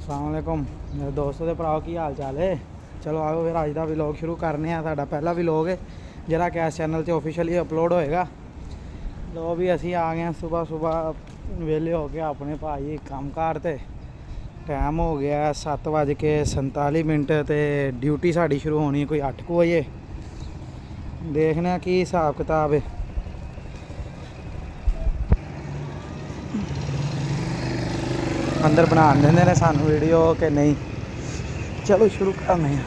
अस्सलामुअलैकुम मेरे दोस्तों के भराओ की हाल चाल है। चलो आओ फिर अज का व्लॉग शुरू करने हैं। साडा पहला व्लॉग है जरा कि इस चैनल से ऑफिशियली अपलोड होएगा। लो भी असी आ गए सुबह सुबह वेले हो गए अपने भाई काम कार ते टाइम हो गया 7:47 ते ड्यूटी साड़ी शुरू होनी कोई 8 बजे। देखने की हिसाब किताब है। अंदर बना देंगे ने सानू वीडियो कि नहीं। चलो शुरू करने हैं।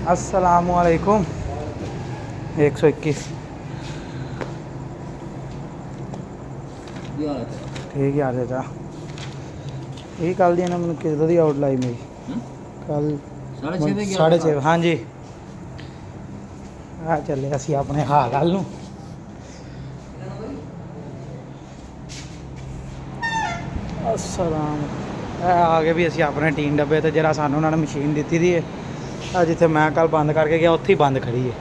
अस्सलामुअलैकुम 121 ठीक यार चाचा ये कल दी ना मैं किधर दी आउटलाइन मेरी कल 6:30 हाँ जी आ चले असी अपने हाल हाल नूं अस्सलाम आ गए भी असी अपने टीन डब्बे तो जरा सानू उन्होंने मशीन दी दी है जिथे मैं कल बंद करके गया उत्थे ही बंद खड़ी है।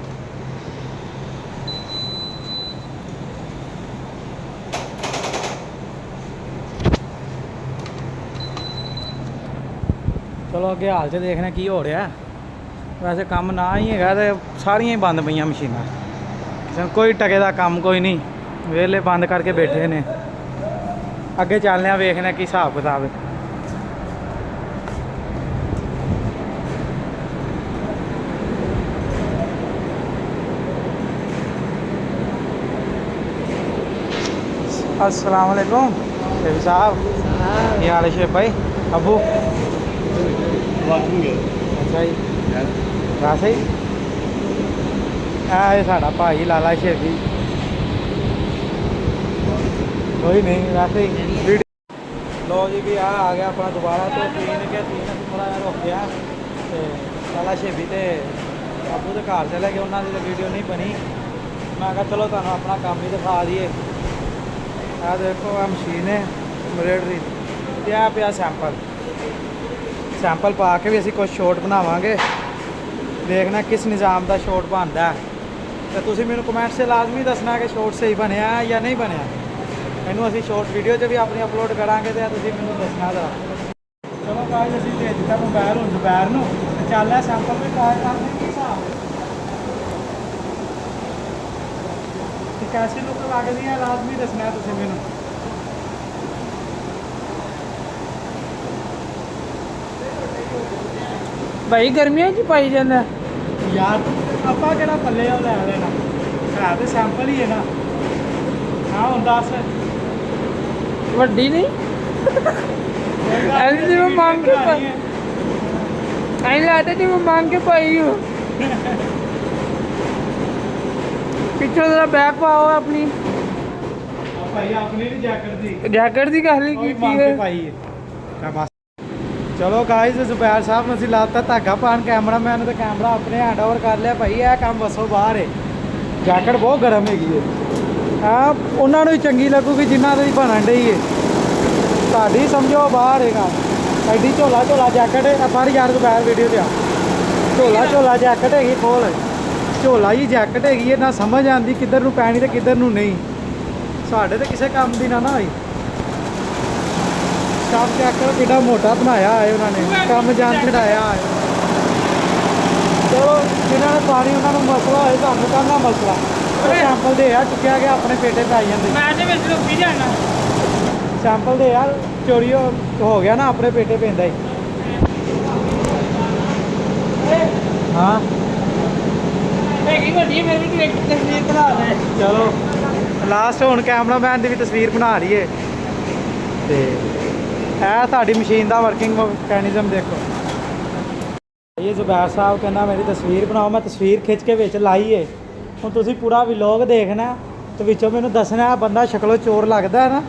चलो अगे हाल च देखने की हो रहा है। वैसे काम ना ही है तो सारिया ही बंद पईयां मशीनां कोई टके का काम कोई नहीं वेले बंद करके बैठे ने। अगे चलने वेखने की हिसाब किताब है। अस्सलाम वालेकुम शेफ साहब की हाल है शेफ भाई अबू अच्छा जी वैसे ही है साड़ा भाई लाला शेफी कोई नहीं वैसे ही। लो जी भी आ गया अपना दोबारा तो तीन थोड़ा रुक गया तो लाला शेफी तो अबू तो घर चले गए उन्होंने तो वीडियो नहीं बनी। मैं कहा चलो तुम अपना काम ही दिखा दिए। आ देखो आ मशीन है एम्ब्रॉयडरी क्या पिया सैंपल पा के भी असी कुछ शॉट बनावांगे। देखना किस निज़ाम का शॉट बनता है तो तुसी मैनू कमेंट से लाजमी दसना कि शॉट सही बनया या नहीं बनया। मैनू असी शॉर्ट वीडियो च भी अपनी अपलोड करांगे तो तुसी मैनू दसना जरा। चलो गाइस असी दे दिता मोबाइल हुण दोपहर नूं चल रहा सैंपल भी ट्राई करने की हिसाब कैसी लुक लगती है लाजमी दसना तुसी मैनू। भाई गर्मियों च पाई जाना यार अपा केड़ा पल्ले लै लेना है तो सैंपल ही है ना। हाँ हुण दस वड्डी नहीं ऐसे जी मैं मांग के ऐसे लाते जी मैं मांग के पाई हूँ। पिछले जरा बैग पाओ अपनी भाई अपनी भी जैकेट दी कहली की है पाई है। चलो गाइस जुबैर साहब ने लाता धागा पान कैमरा मैन तो कैमरा अपने हैंड ओवर कर लिया भाई यह काम बसो बाहर है। जैकेट बहुत गर्म हैगी है हाँ उन्होंने भी चंगी लगूगी जिन्होंने बनन डई है साड़ी समझो बाहर है काम एडी झोला झोला जैकेट है पर यार जुबैर वीडियो लिया झोला जैकेट हैगी खोल झोला ही जैकेट हैगी है ना समझ आती किधर नूं पैनी तो किधर नूं नहीं साढ़े तो किसी काम की ना होई। सब चेक करो कितना मोटा बनाया है उन्होंने काम जान चढ़ाया है। चलो जिन्होंने पानी उन्होंने मसला है सानू कहना मसला सैंपल दे यार चुकया गया अपने पेटे पे आई जाते सैंपल दे यार चोरी हो गया ना अपने पेटे पे ही। हाँ चलो लास्ट हुण कैमरा मैन की भी तस्वीर बना रही है तो है साड़ी मशीन का वर्किंग मैकेनिज्म देखो। ये जुबैर साहब कहना मेरी तस्वीर बनाओ मैं तस्वीर खिंच के विच लाई है। हुण तुसीं पूरा व्लॉग देखना तो विचों मैनूं दसना बंदा शक्लों चोर लगता है ना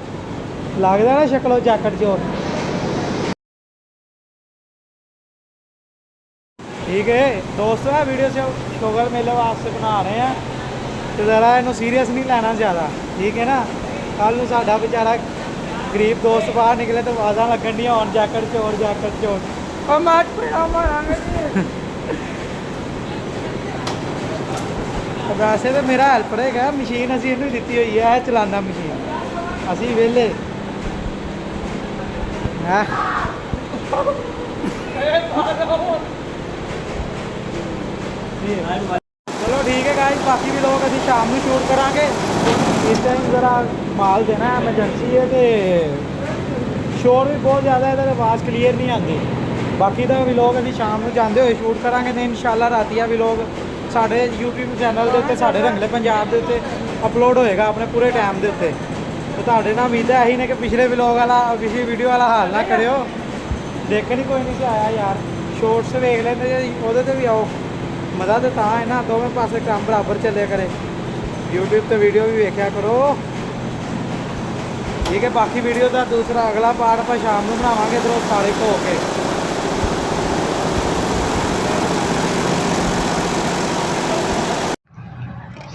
शक्लों जैकेट चोर। ठीक है दोस्तों है वीडियो से शुगर मेले वास्ते बना रहे हैं तो ज़रा इनू सीरियस नहीं लेना ज़्यादा ठीक है ना। कल नूं साडा बेचारा गरीब दोस्त बाहर निकले तो आवाज़ा लगन दी होन जैकेट चोर और मार पड़ा मारांगे वैसे तो मेरा हेल्पर है मशीन असी इनू दी हुई है चलाना मशीन असी वेले ਹੈ ਚਲੋ ਠੀਕ ਹੈ ਗਾਇਸ, ਬਾਕੀ ਵੀ ਲੋਕ ਅਸੀਂ ਸ਼ਾਮ ਨੂੰ ਸ਼ੂਟ ਕਰਾਂਗੇ। ਇਸ ਟਾਈਮ ਜ਼ਰਾ ਮਾਲ ਦੇਣਾ ਐਮਰਜੈਂਸੀ ਹੈ ਤੇ ਸ਼ੋਰ ਵੀ ਬਹੁਤ ਜ਼ਿਆਦਾ ਇਹਦਾ, ਆਵਾਜ਼ ਕਲੀਅਰ ਨਹੀਂ ਆਉਂਦੀ। ਬਾਕੀ ਦਾ ਵੀ ਲੋਕ ਅਸੀਂ ਸ਼ਾਮ ਨੂੰ ਜਾਂਦੇ ਹੋਏ ਸ਼ੂਟ ਕਰਾਂਗੇ ਤੇ ਇਨਸ਼ਾਅੱਲਾ ਰਾਤੀ ਆ ਵੀ ਲੋਕ ਸਾਡੇ YouTube ਚੈਨਲ ਦੇ ਉੱਤੇ, ਸਾਡੇ ਰੰਗਲੇ ਪੰਜਾਬ ਦੇ ਉੱਤੇ ਅਪਲੋਡ ਹੋਏਗਾ ਆਪਣੇ ਪੂਰੇ ਟਾਈਮ ਦੇ ਉੱਤੇ। ਤੇ ਤੁਹਾਡੇ ਨਾਲ ਉਮੀਦ ਹੈ ਇਹੀ ਨੇ ਕਿ ਪਿਛਲੇ ਵਲੌਗ ਵਾਲਾ, ਪਿਛਲੀ ਵੀਡੀਓ ਵਾਲਾ ਹਾਲ ਨਾ ਕਰਿਓ। ਦੇਖਣ ਹੀ ਕੋਈ ਨਹੀਂ ਸੀ ਆਇਆ ਯਾਰ, ਸ਼ੋਰਟਸ ਵੇਖ ਲੈਂਦੇ ਜੇ ਉਹਦੇ ਤੇ ਵੀ ਆਓ। ਮਜ਼ਾ ਤਾਂ ਹੈ ਨਾ, ਦੋਵੇਂ ਪਾਸੇ ਕੰਮ ਬਰਾਬਰ ਚੱਲਿਆ ਕਰੇ। YouTube ਤੇ ਵੀਡੀਓ ਵੀ ਵੇਖਿਆ ਕਰੋ, ਠੀਕ ਹੈ। ਬਾਕੀ ਵੀਡੀਓ ਦਾ ਦੂਸਰਾ ਅਗਲਾ ਪਾਰਟ ਆਪਾਂ ਸ਼ਾਮ ਨੂੰ ਬਣਾਵਾਂਗੇ ਇੱਧਰੋਂ ਸਾਲੇ ਧੋ ਕੇ।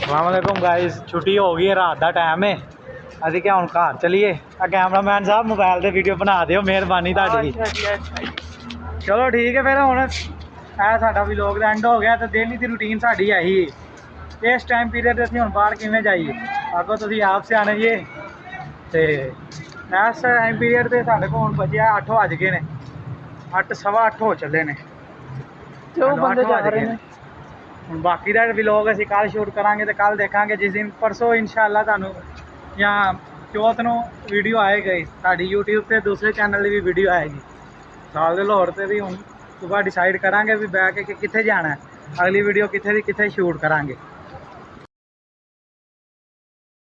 अस्सलामुअलैकुम गाइस, छुट्टी हो गई है, रात का टाइम है। ਅਸੀਂ ਕਿ ਹੁਣ ਘਰ ਚਲੀਏ। ਆ ਕੈਮਰਾਮੈਨ ਸਾਹਿਬ ਮੋਬਾਈਲ ਤੇ ਵੀਡੀਓ ਬਣਾ ਦਿਓ, ਮਿਹਰਬਾਨੀ ਤੁਹਾਡੀ। ਚਲੋ ਠੀਕ ਹੈ ਫਿਰ, ਹੁਣ ਇਹ ਸਾਡਾ ਵਲੌਗ ਦਾ ਐਂਡ ਹੋ ਗਿਆ। ਤੇ ਡੇਲੀ ਦੀ ਰੂਟੀਨ ਸਾਡੀ ਇਹੀ ਹੈ। ਇਸ ਟਾਈਮ ਪੀਰੀਅਡ ਤੇ ਅਸੀਂ ਹੁਣ ਬਾਹਰ ਕਿਵੇਂ ਜਾਈਏ, ਅੱਗੋਂ ਤੁਸੀਂ ਆਪ ਸਿਆਣੇ ਜੇ। ਤੇ ਇਸ ਟਾਈਮ ਪੀਰੀਅਡ ਤੇ ਸਾਡੇ ਕੋਲ ਹੁਣ ਬਚਿਆ 8 ਵੱਜ ਗਏ ਨੇ, 8 ਸਵਾ 8 ਹੋ ਚੱਲੇ ਨੇ ਤੇ ਉਹ ਬੰਦੇ ਜਾ ਰਹੇ ਨੇ। ਹੁਣ ਬਾਕੀ ਦਾ ਵਲੌਗ ਅਸੀਂ ਕੱਲ੍ਹ ਸ਼ੂਟ ਕਰਾਂਗੇ ਤੇ ਕੱਲ੍ਹ ਦੇਖਾਂਗੇ। ਜਿਸ ਦਿਨ ਪਰਸੋਂ ਇਨਸ਼ਾਅੱਲਾ ਤੁਹਾਨੂੰ ਜਾਂ ਚੌਥ ਨੂੰ ਵੀਡੀਓ ਆਏਗੀ ਸਾਡੀ YouTube ਤੇ, ਦੂਸਰੇ ਚੈਨਲ ਦੀ ਵੀ ਵੀਡੀਓ ਆਏਗੀ। ਸਾਲ ਦੇ ਲਾਹੌਰ ਤੇ ਵੀ ਹੁਣ ਸੁਬਾਹ ਡਿਸਾਈਡ ਕਰਾਂਗੇ ਵੀ ਬਹਿ ਕੇ ਕਿ ਕਿੱਥੇ ਜਾਣਾ ਹੈ, ਅਗਲੀ ਵੀਡੀਓ ਕਿੱਥੇ ਦੀ ਕਿੱਥੇ ਸ਼ੂਟ ਕਰਾਂਗੇ।